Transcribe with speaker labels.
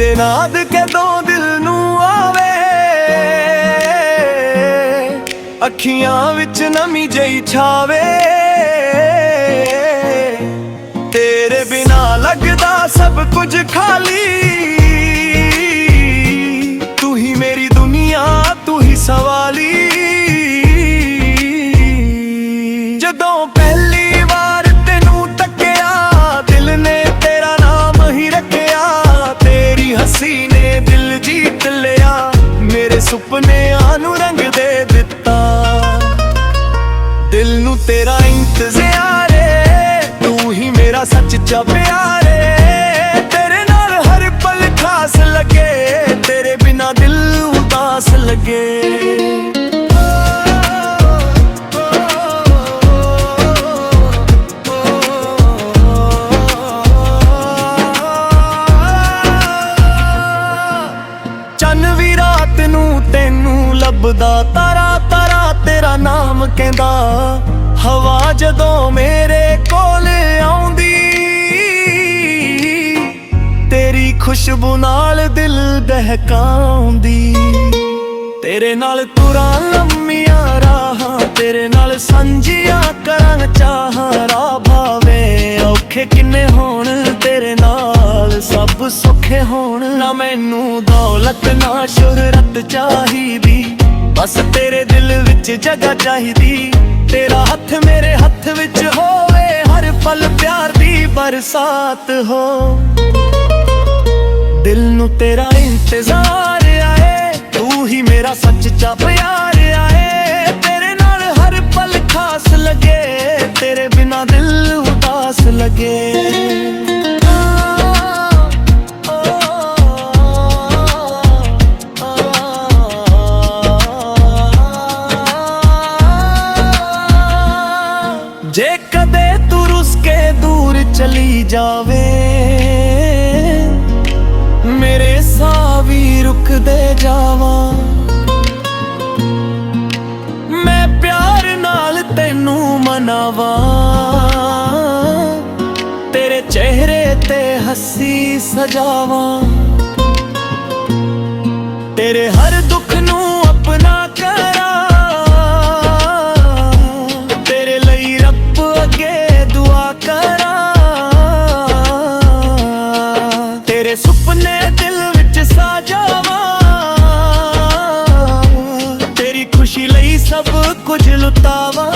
Speaker 1: तेरे नाद कदों दिल नू आवे, अखियां विच नमी जई छावे। तेरे बिना लगदा सब कुछ खाली, तू ही मेरी दुनिया तू ही सवाली। जदों पहली बार तेनू तकिया, दिल ने तेरा नाम ही रखिया। तेरी हंसी ने दिल जीत लिया, मेरे सुपनिਆਂ ਨੂੰ रंग दे दिता। दिल नू तेरा इंतजार है, तू ही मेरा सच्चा प्यार है। तेरे नाल हर पल खास लगे, तेरे बिना दिल उदास लगे। चन भी रात नू तेनू लभदा, तारा तारा तेरा नाम कहंदा। हवा जदों मेरे कोल आउंदी, तेरी खुशबू नाल दिल दहकाउंदी। तेरे नाल तुरां लम्मियां राहां, तेरे नाल सांझियां करां चाहां। राह भावे औखे किन्ने होण, तेरे नाल सब सुखे होण। ना मैनू दौलत ना शोहरत चाहिदी, बस तेरे दिल विच जगह चाहिदी। तेरा हथ मेरे हथ विच होवे, हर पल प्यार दी बरसात हो। दिल नू तेरा इंतजार आए, तू ही मेरा सच्चा प्यार आए। तेरे नाल हर पल खास लगे, तेरे बिना दिल उदास लगे। जे कदे तू रुस के दूर चली जावे, मेरे साह भी रुक दे जावा। मैं प्यार नाल तेनू मनावा, तेरे चेहरे ते हंसी सजावा। तेरे हर दुख नू अपना करा, तेरे लई रब अगे दुआ करा। तेरे सुपने दिल विच साजावा, तेरी खुशी लई सब कुछ लुटावा।